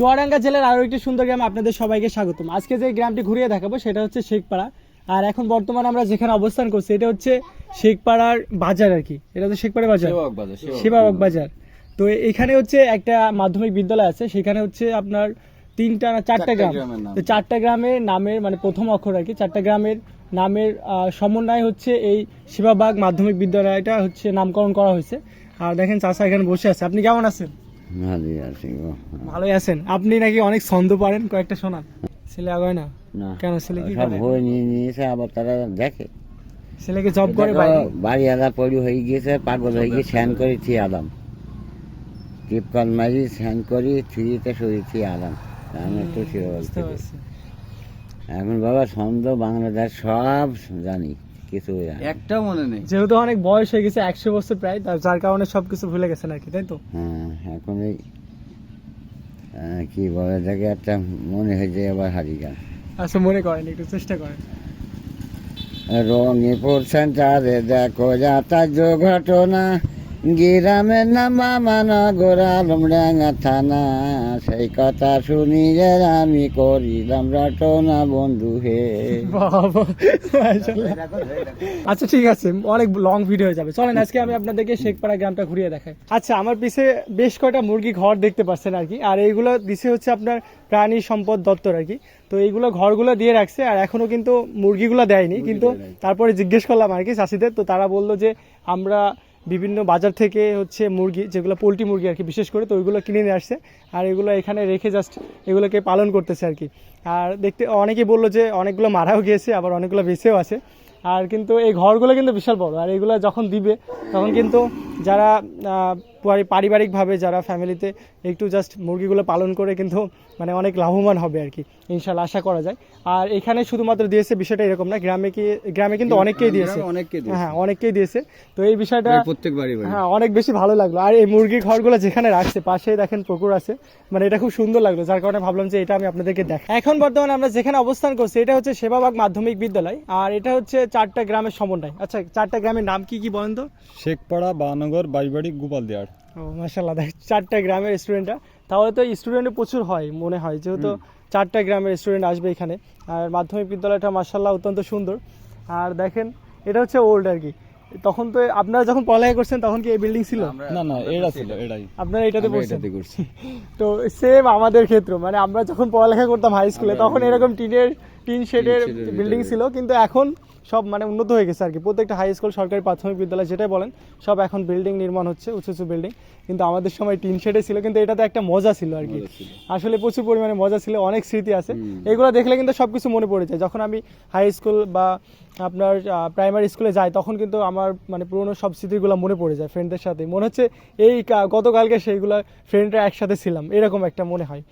চুয়াডাঙ্গা জেলার আরো একটি সুন্দর গ্রামে আপনাদের সবাইকে স্বাগতম। আজকে যে গ্রামটি ঘুরিয়ে দেখাবো সেটা হচ্ছে শেখপাড়া। আর এখন বর্তমানে আমরা যেখানে অবস্থান করছি এটা হচ্ছে শেখপাড়ার বাজার আর কি। এটা হচ্ছে শেখপাড়া বাজার, সেবাবাগ বাজার। তো এখানে হচ্ছে একটা মাধ্যমিক বিদ্যালয় আছে, সেখানে হচ্ছে আপনার চারটা গ্রাম। তো চারটা গ্রামের নামের মানে প্রথম অক্ষর আর কি, চারটা গ্রামের নামের সমন্বয় হচ্ছে এই সেবাবাগ মাধ্যমিক বিদ্যালয়টা হচ্ছে নামকরণ করা হয়েছে। আর দেখেন চাচা এখানে বসে আছে। আপনি কেমন আছেন? ভালোই আছেন। আপনি নাকি অনেক ছন্দ পারেন, কয়েকটা শোনান। ছেলে আগায় না কেন? ছেলে কি করে? বই নিয়ে নিয়েছে, আবার তারা দেখে ছেলেকে জব করে বাড়ি আদা পড়ি হয়ে গিয়েছে, পাগল হয়ে গিয়ে স্যান করে থি আদাম টিপকল মারি স্যান করি থ্রিতে সরি থি আদাম। আমি একটু এখন বাবা ছন্দ বাংলাদেশ সব জানি, কিছু একটা মনে নেই, যেহেতু অনেক বয়স হয়ে গেছে, 100 বছর প্রায়, যার কারণে সবকিছু ভুলে গেছেন আর কি, তাই তো? হ্যাঁ, এখন এই কি বলে দেখে একটা মনে হয়েছে আবার হারিয়ে গেল। আচ্ছা মনে করেন, একটু চেষ্টা করেন। রঙে পড়ছেন চাঁদে দেখো যাতার্য ঘটনা, গ্রামের নাম মামানগর আলমডাঙ্গা থানা, সেই কথা শুনিয়ে আমি করিলাম রটনা বন্ধু হে। আচ্ছা ঠিক আছে, অনেক লং ভিডিও হয়ে যাবে, চলেন আজকে আমি আপনাদেরকে শেখপাড়া গ্রামটা ঘুরিয়ে দেখাই। আচ্ছা, আমার পিছে বেশ কয়টা মুরগি ঘর দেখতে পাচ্ছেন আর কি, আর এইগুলো দিছে হচ্ছে আপনার প্রাণী সম্পদ দপ্তর আর কি। তো এইগুলো ঘরগুলো দিয়ে রাখছে, আর এখনো কিন্তু মুরগিগুলো দেয়নি, কিন্তু তারপরে জিজ্ঞেস করলাম আর কি চাষিদের, তো তারা বললো যে আমরা বিভিন্ন বাজার থেকে হচ্ছে মুরগি, যেগুলো পোলট্রি মুরগি আর কি বিশেষ করে, তো ওইগুলো কিনে নিয়ে আসছে, আর এগুলো এখানে রেখে জাস্ট এগুলোকে পালন করতেছে আর কি। আর দেখতে অনেকেই বললো যে অনেকগুলো মারাও গিয়েছে, আবার অনেকগুলো বেঁচেও আছে। আর কিন্তু এই ঘরগুলো কিন্তু বিশাল বড়, আর এগুলো যখন দিবে তখন কিন্তু যারা পারিবারিকভাবে যারা ফ্যামিলিতে একটু জাস্ট মুরগিগুলো পালন করে কিন্তু মানে অনেক লাভবান হবে আর কি, ইনশাল্লাহ আশা করা যায়। আর এখানে শুধুমাত্র দিয়েছে বিষয়টা এরকম না, গ্রামে কিন্তু অনেককেই দিয়েছে, হ্যাঁ অনেককেই দিয়েছে। তো এই বিষয়টা প্রত্যেক বাড়ি হ্যাঁ অনেক বেশি ভালো লাগলো। আর এই মুরগির ঘরগুলো যেখানে রাখছে পাশেই দেখেন পুকুর আছে, মানে এটা খুব সুন্দর লাগলো, যার কারণে ভাবলাম যে এটা আমি আপনাদেরকে দেখাই। এখন বর্তমানে আমরা যেখানে অবস্থান করছি এটা হচ্ছে সেবাবাগ মাধ্যমিক বিদ্যালয়, আর এটা হচ্ছে চারটা গ্রামের সমন্বয়। আচ্ছা, চারটা গ্রামের নাম কি কি বলেন তো? শেখপাড়া, বানগর, বাইবাড়ি, গোপালদিয়ার। ও মাশাআল্লাহ, দেখ চারটা গ্রামের স্টুডেন্টরা, তাহলে তো স্টুডেন্ট প্রচুর হয় মনে হয়, যেহেতু চারটা গ্রামের স্টুডেন্ট আসবে এখানে। আর মাধ্যমিক বিদ্যালয়টা মাশাআল্লাহ অত্যন্ত সুন্দর। আর দেখেন এটা হচ্ছে ওল্ড আর কি, তখন তো আপনারা যখন পড়ালেখা করছেন তখন কি এই বিল্ডিং ছিল? না এটা ছিল, এটাই আপনারা এটাতে পড়ছেন। তো সেম আমাদের ক্ষেত্র, মানে আমরা যখন পড়ালেখা করতাম হাই স্কুলে তখন এরকম টিন শেডের বিল্ডিং ছিল, কিন্তু এখন সব মানে উন্নত হয়ে গেছে আর কি। প্রত্যেকটা হাই স্কুল, সরকারি প্রাথমিক বিদ্যালয় যেটাই বলেন, সব এখন বিল্ডিং নির্মাণ হচ্ছে, উঁচু উঁচু বিল্ডিং। কিন্তু আমাদের সময় টিন শেডে ছিল, কিন্তু এটাতে একটা মজা ছিল আর কি, আসলে প্রচুর পরিমাণে মজা ছিল, অনেক স্মৃতি আছে। এগুলো দেখলে কিন্তু সবকিছু মনে পড়ে যায়। যখন আমি হাই স্কুল বা আপনার প্রাইমারি স্কুলে যাই তখন কিন্তু আমার মানে পুরোনো সব স্মৃতিগুলো মনে পড়ে যায়, ফ্রেন্ডদের সাথে মনে হচ্ছে এই গতকালকে সেইগুলো ফ্রেন্ডরা একসাথে ছিলাম, এরকম একটা মনে হয়।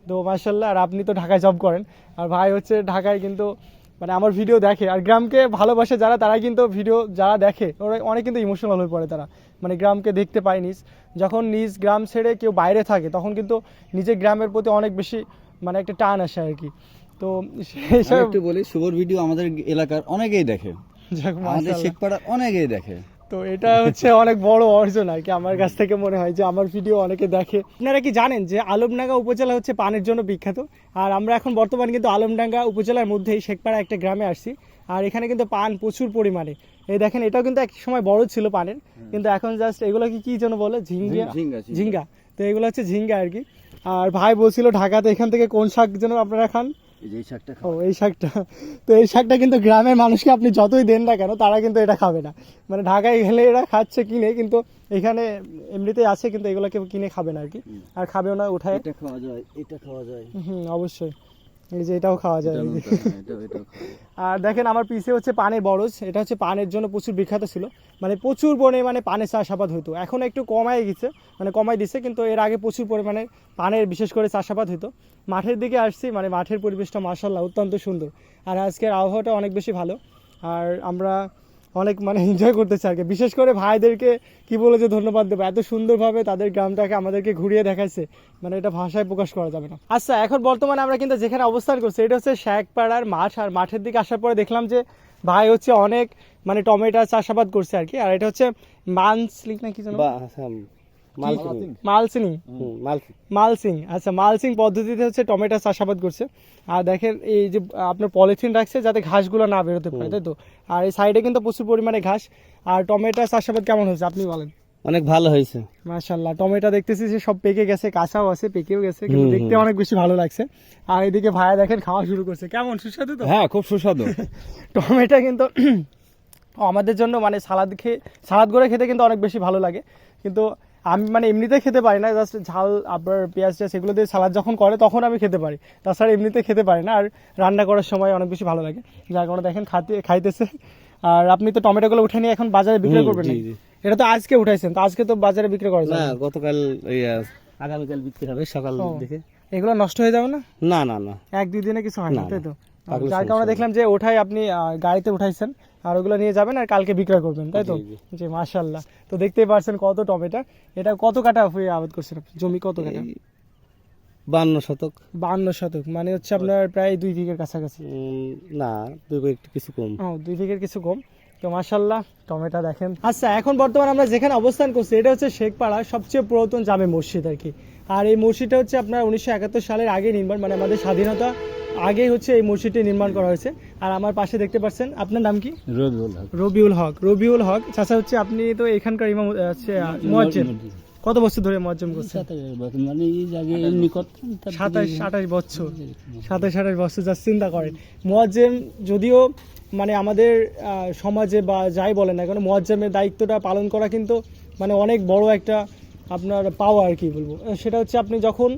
তো মাশাআল্লাহ। আর আপনি তো ঢাকায় জব করেন, আর ভাই হচ্ছে ঢাকায় কিন্তু মানে আমার ভিডিও দেখে, আর গ্রামকে ভালোবাসে যারা, তারা কিন্তু ভিডিও যারা দেখে ওরা অনেক কিন্তু ইমোশনাল হয়ে পড়ে, তারা মানে গ্রামকে দেখতে পায় যখন নিজ গ্রাম ছেড়ে কেউ বাইরে থাকে তখন কিন্তু নিজের গ্রামের প্রতি অনেক বেশি মানে একটা টান আসে আর কি। তো সেই একটু বলি, শুভর ভিডিও আমাদের এলাকার অনেকেই দেখে, আমাদের শেখপাড়া অনেকেই দেখে। তো এটা হচ্ছে অনেক বড় অর্জন আর কি আমার কাছ থেকে মনে হয়, যে আমার ভিডিও অনেকে দেখে। আপনারা কি জানেন যে আলমডাঙ্গা উপজেলা হচ্ছে পানের জন্য বিখ্যাত? আর আমরা এখন বর্তমানে কিন্তু আলমডাঙ্গা উপজেলার মধ্যেই শেখপাড়া একটা গ্রামে আসছি, আর এখানে কিন্তু পান প্রচুর পরিমাণে। এই দেখেন, এটাও কিন্তু এক সময় বড় ছিল পানের, কিন্তু এখন জাস্ট এগুলো কি যেন বলে, ঝিঙ্গা। তো এগুলো হচ্ছে ঝিঙ্গা আর কি। আর ভাই বলছিল ঢাকাতে এখান থেকে কোন শাক যেন আপনারা খান? এই শাকটা। তো এই শাকটা কিন্তু গ্রামের মানুষকে আপনি যতই দেন না কেন তারা কিন্তু এটা খাবে না, মানে ঢাকায় গেলে এরা খাচ্ছে কিনে, কিন্তু এখানে এমনিতেই আছে, কিন্তু এগুলো কেউ কিনে খাবে না আর কি, আর খাবেও না, উঠায় এটা খাওয়া যায়। অবশ্যই, এই যে এটাও খাওয়া যায়। আর দেখেন আমার পিছে হচ্ছে পানের বরজ, এটা হচ্ছে পানের জন্য প্রচুর বিখ্যাত ছিল, মানে প্রচুর পরিমাণে পানের চাষাবাদ হতো। এখন একটু কমাই দিছে, কিন্তু এর আগে প্রচুর পরিমাণে পানের বিশেষ করে চাষাবাদ হতো। মাঠের দিকে আসছি, মানে মাঠের পরিবেশটা মাশাআল্লাহ অত্যন্ত সুন্দর, আর আজকের আবহাওয়াটা অনেক বেশি ভালো, আর আমরা অনেক মানে এনজয় করতেছি আর কি। বিশেষ করে ভাইদেরকে কি বলে যে ধন্যবাদ দেবো, এত সুন্দরভাবে তাদের গ্রামটাকে আমাদেরকে ঘুরিয়ে দেখাচ্ছে, মানে এটা ভাষায় প্রকাশ করা যাবে না। আচ্ছা, এখন বর্তমানে আমরা কিন্তু যেখানে অবস্থান করছি এটা হচ্ছে শেখপাড়ার মাঠ, আর মাঠের দিকে আসার পরে দেখলাম যে ভাই হচ্ছে অনেক মানে টমেটো চাষাবাদ করছে আর কি। আর এটা হচ্ছে মানসলিক না কি জানো, মালচিনি মালচিং, আচ্ছা মালচিং পদ্ধতিতে হচ্ছে টমেটো চাষাবাদ করছে। আর দেখেন এই যে আপনার পলিথিন রাখছে যাতে ঘাসগুলো না বেরোতে পারে, তাই তো? আর এই সাইডে কিন্তু প্রচুর পরিমাণে ঘাস। আর টমেটো চাষাবাদ কেমন হয়েছে আপনি বলেন? অনেক ভালো হয়েছে। মাশাআল্লাহ, টমেটো দেখতেছি যে সব পেকে গেছে, কাঁচাও আছে, পেকেও গেছে, কিন্তু দেখতে অনেক বেশি ভালো লাগছে। আর এদিকে ভাইয়া দেখেন খাওয়া শুরু করছে, কেমন সুস্বাদু তো? হ্যাঁ খুব সুস্বাদু। টমেটো কিন্তু আমাদের জন্য মানে সালাদ করে খেতে কিন্তু অনেক বেশি ভালো লাগে, কিন্তু আমি মানে এমনিতে খেতে পারি না, জাস্ট ঝাল আপনার পেঁয়াজ সেগুলো দিয়ে সালাদ যখন করে তখন আমি খেতে পারি, তাছাড়া এমনিতে খেতে পারি না। আর রান্না করার সময় অনেক বেশি ভালো লাগে, যার কারণে দেখেন খাইতেছে। আর আপনি তো টমেটোগুলো উঠে নিয়ে এখন বাজারে বিক্রি করবেন না? এটা তো আজকে উঠাইছেন, তো আজকে তো বাজারে বিক্রি করা যায় না, না? গতকাল আগামীকাল বিক্রি হবে সকাল দেখে। এগুলো নষ্ট হয়ে যাবে না? না না না, 1-2 দিনে কিছু হয় না, না, তাই তো? পাকলে যার কারণে দেখলাম যে ওঠাই আপনি গাড়িতে উঠাইছেন, আর ওগুলো নিয়ে যাবেন আর কালকে বিক্রয় করবেন, তাই তো? জি মাশাআল্লাহ। তো দেখতেই পারছেন কত টমেটো। এটা কত কাঠা হয়ে আবাদ করছেন আপনি? জমি কত কাঠা? 52 শতক। 52 শতক, মানে হচ্ছে আপনার প্রায় 2 বিঘের কাছাকাছি। না, 2 বিঘা একটু কিছু কম। 2 বিঘের কিছু কম। তো মাশাআল্লাহ টমেটো দেখেন। আচ্ছা, এখন বর্তমানে আমরা যেখানে অবস্থান করছি এটা হচ্ছে শেখপাড়া সবচেয়ে পুরাতন জামে মসজিদ আর কি। আর এই মসজিদটা হচ্ছে আপনার 1971 সালের আগে নির্মাণ, মানে আমাদের স্বাধীনতা আগেই হচ্ছে এই মসজিদটি নির্মাণ করা হয়েছে। আর আমার পাশে দেখতে পাচ্ছেন, আপনার নাম কি? রবিউল হক চাচা। হচ্ছে আপনি তো এখানকার ইমাম, হচ্ছে মুয়াজ্জিন। কত বছর ধরে মুয়াজ্জিন করছেন? 27-28 বছর। 27-28 বছর, যা চিন্তা করেন। মুয়াজ্জিন যদিও মানে আমাদের সমাজে বা যাই বলেন না কেন, মুয়াজ্জিনের দায়িত্বটা পালন করা কিন্তু মানে অনেক বড় একটা আপনার পাওয়া আর কি বলবো। সেটা হচ্ছে আপনি যখন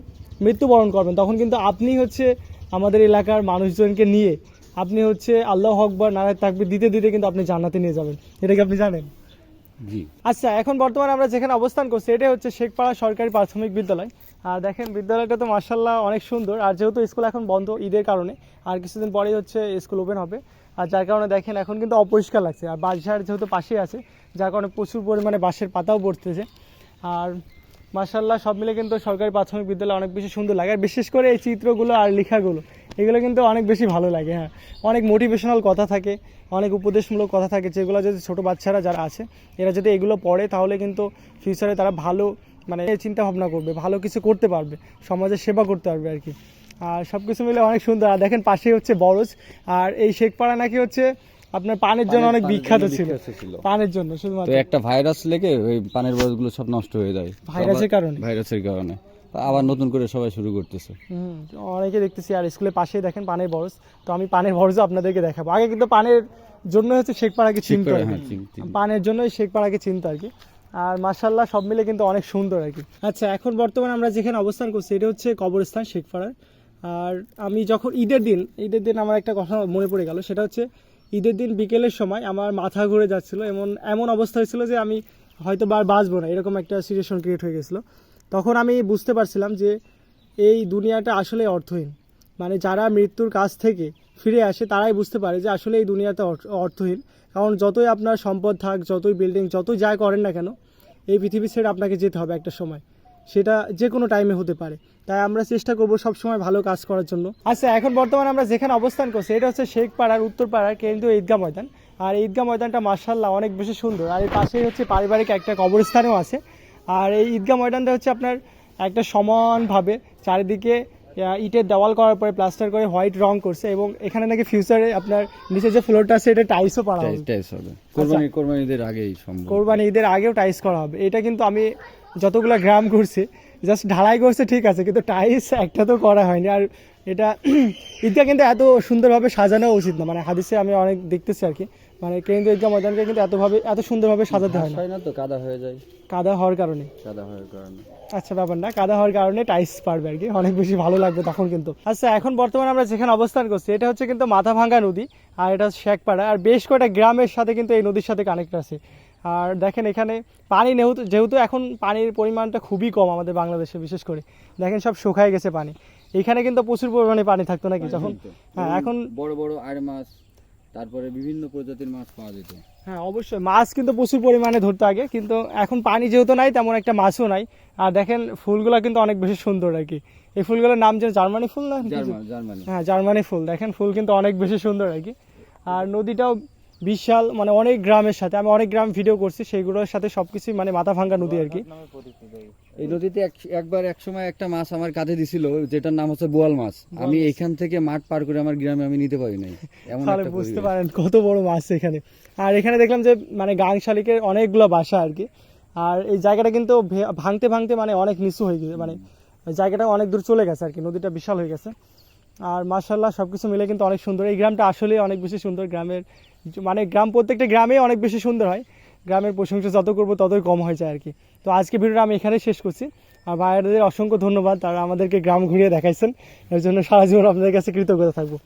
মৃত্যুবরণ করবেন তখন কিন্তু আপনি হচ্ছে আমাদের এলাকার মানুষজনকে নিয়ে আপনি হচ্ছে আল্লাহু আকবার নারায়ে তাকবীর দিতে দিতে কিন্তু আপনি জান্নাতে নিয়ে যাবেন। এটা কি আপনি জানেন? জি। আচ্ছা, এখন বর্তমানে আমরা যেখানে অবস্থান করছি এটা হচ্ছে শেখপাড়া সরকারি প্রাথমিক বিদ্যালয়। আর দেখেন বিদ্যালয়টা তো মাশাআল্লাহ অনেক সুন্দর। আর যেহেতু স্কুল এখন বন্ধ ঈদের কারণে, আর কিছুদিন পরেই হচ্ছে স্কুল ওপেন হবে, আর যার কারণে দেখেন এখন কিন্তু অপরিষ্কার লাগছে। আর বাঁশঝাড় যেহেতু পাশেই আছে, যার কারণে প্রচুর পরিমাণে বাঁশের পাতাও পড়তেছে। আর মাশাআল্লাহ সব মিলে কিন্তু সরকারি প্রাথমিক বিদ্যালয় অনেক বেশি সুন্দর লাগে। আর বিশেষ করে এই চিত্রগুলো আর লেখাগুলো, এগুলো কিন্তু অনেক বেশি ভালো লাগে। হ্যাঁ, অনেক মোটিভেশনাল কথা থাকে, অনেক উপদেশমূলক কথা থাকে, যেগুলো যদি ছোটো বাচ্চারা যারা আছে এরা যদি এগুলো পড়ে তাহলে কিন্তু ফিউচারে তারা ভালো মানে চিন্তা ভাবনা করবে, ভালো কিছু করতে পারবে, সমাজের সেবা করতে পারবে আর কি। আর সব কিছু মিলে অনেক সুন্দর। আর দেখেন পাশেই হচ্ছে বরজ। আর এই শেখপাড়া নাকি হচ্ছে আপনার পানের জন্য অনেক বিখ্যাত ছিল, পানের জন্য তো শুধুমাত্র। একটা ভাইরাস লেগে ওই পানের বরজগুলো সব নষ্ট হয়ে যায় ভাইরাসের কারণে। ভাইরাসের কারণে আবার নতুন করে সবাই শুরু করতেছে। অনেকে দেখতেছি। আর স্কুলের পাশেই দেখেন পানের বরজ। তো আমি পানের বরজও আপনাদেরকে দেখাবো। আগে কিন্তু পানের জন্য হচ্ছে শেখপাড়াকে চিনতো আর কি। পানের জন্যই শেখপাড়াকে চিনতো আর কি। আর মাশাআল্লাহ সব মিলে কিন্তু অনেক সুন্দর আর কি। আচ্ছা, এখন বর্তমানে আমরা যেখানে অবস্থান করছি এটা হচ্ছে কবরস্থান শেখপাড়ার। আর আমি যখন ঈদের দিন আমার একটা কথা মনে পড়ে গেল, সেটা হচ্ছে ঈদের দিন বিকেলের সময় আমার মাথা ঘুরে যাচ্ছিল, এমন অবস্থা হয়েছিল যে আমি হয়তো বাঁচবো না, এরকম একটা সিচুয়েশন ক্রিয়েট হয়ে গেছিলো। তখন আমি বুঝতে পারছিলাম যে এই দুনিয়াটা আসলে অর্থহীন। মানে যারা মৃত্যুর কাছ থেকে ফিরে আসে তারাই বুঝতে পারে যে আসলে এই দুনিয়াটা অর্থহীন। কারণ যতই আপনার সম্পদ থাক, যতই বিল্ডিং, যতই যাই করেন না কেন, এই পৃথিবী ছেড়ে আপনাকে যেতে হবে একটা সময়, সেটা যে কোনো টাইমে হতে পারে। তাই আমরা চেষ্টা করবো সবসময় ভালো কাজ করার জন্য। আচ্ছা, এখন বর্তমানে আমরা যেখানে অবস্থান করছি এটা হচ্ছে শেখপাড়ার উত্তরপাড়ার কেন্দ্রীয় ঈদগাহ ময়দান। আর ঈদগাহ ময়দানটা মাশাআল্লাহ অনেক বেশি সুন্দর। আর এর পাশেই হচ্ছে পারিবারিক একটা কবরস্থানও আছে। আর এই ঈদগাহ ময়দানটা হচ্ছে আপনার একটা সমানভাবে চারিদিকে ইটের দেওয়াল করার পরে প্লাস্টার করে হোয়াইট রং করছে, এবং এখানে নাকি ফিউচারে আপনার নিচে যে ফ্লোরটা আছে এটা টাইলসও করা হবে। টাইলস হবে কোরবানি ঈদের আগেই সম্ভব। কোরবানি ঈদের আগেও টাইলস করা হবে। এটা কিন্তু আমি যতগুলো গ্রাম ঘুরছি জাস্ট ঢালাই করছে ঠিক আছে, কিন্তু টাইলস একটা তো করা হয়নি। আর এটা ঈদগাহ কিন্তু এত সুন্দরভাবে সাজানো উচিত না, মানে হাদিসে আমি অনেক দেখতেছি আর কি, মানে কেন্দ্রীয় ঈদগাহ ময়দানকে কিন্তু এত সুন্দরভাবে সাজাতে হয় না, তো কাদা হয়ে যায়, কাদা হওয়ার কারণে। আচ্ছা, ব্যাপার না, কাদা হওয়ার কারণে টাইলস পারবে আর কি, অনেক বেশি ভালো লাগবে তখন কিন্তু। আচ্ছা, এখন বর্তমানে আমরা যেখানে অবস্থান করছি এটা হচ্ছে কিন্তু মাথাভাঙ্গা নদী, আর এটা শেখপাড়া। আর বেশ কয়েকটা গ্রামের সাথে কিন্তু এই নদীর সাথে কানেক্ট আছে। আর দেখেন এখানে পানি যেহেতু এখন পানির পরিমাণটা খুবই কম আমাদের বাংলাদেশে, বিশেষ করে দেখেন সব শুকায় গেছে পানি। এখানে কিন্তু প্রচুর পরিমাণে পানি থাকতো নাকি যখন? হ্যাঁ, এখন বড় বড় আর মাছ, তারপরে বিভিন্ন প্রজাতির মাছ পাওয়া যেত। হ্যাঁ, অবশ্যই মাছ কিন্তু প্রচুর পরিমাণে ধরতো আগে, কিন্তু এখন পানি যেহেতু নাই তেমন একটা মাছও নাই। আর দেখেন ফুলগুলো কিন্তু অনেক বেশি সুন্দর আর কি। এই ফুলগুলোর নাম যে জার্মানি ফুল না? জার্মানি। হ্যাঁ, জার্মানি ফুল। দেখেন ফুল কিন্তু অনেক বেশি সুন্দর আর কি। আর নদীটাও বিশাল মানে অনেক গ্রামের সাথে, আমি অনেক গ্রাম ভিডিও করছি, সেইগুলোর সাথে সবকিছুই মানে মাথা ভাঙ্গা নদী আর কি। এই নদীতে একবার এক সময় একটা মাছ আমার কাঁধে দিছিল, যেটার নাম হচ্ছে বোয়াল মাছ। আমি এখান থেকে মাঠ পার করে আমার গ্রামে আমি নিতে পারি নাই, এমন তাহলে একটা বুঝতে পরিবেশ। পারেন কত বড় মাছ এখানে। আর এখানে দেখলাম যে মানে গাং শালিকের অনেকগুলো বাসা আর কি। আর এই জায়গাটা কিন্তু ভাঙতে ভাঙতে মানে অনেক নিচু হয়ে গেছে, মানে জায়গাটা অনেক দূর চলে গেছে আর কি, নদীটা বিশাল হয়ে গেছে। আর মাশাআল্লাহ সব কিছু মিলে কিন্তু অনেক সুন্দর এই গ্রামটা, আসলেই অনেক বেশি সুন্দর। গ্রামের মানে গ্রাম প্রত্যেকটা গ্রামে অনেক বেশি সুন্দর হয়, গ্রামের প্রশংসা যত করবো ততই কম হয়ে যায় আর কি। তো আজকে ভিডিওটা আমি এখানেই শেষ করছি। আর ভাইয়াদের অসংখ্য ধন্যবাদ, তারা আমাদেরকে গ্রাম ঘুরিয়ে দেখাইছেন, এর জন্য সারা জীবন আপনাদের কাছে কৃতজ্ঞতা থাকবো।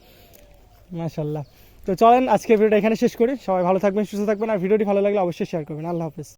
মাশাআল্লাহ। তো চলেন আজকে ভিডিওটা এখানে শেষ করি। সবাই ভালো থাকবেন, সুস্থ থাকবেন, আর ভিডিওটি ভালো লাগলে অবশ্যই শেয়ার করবেন। আল্লাহ হাফেজ।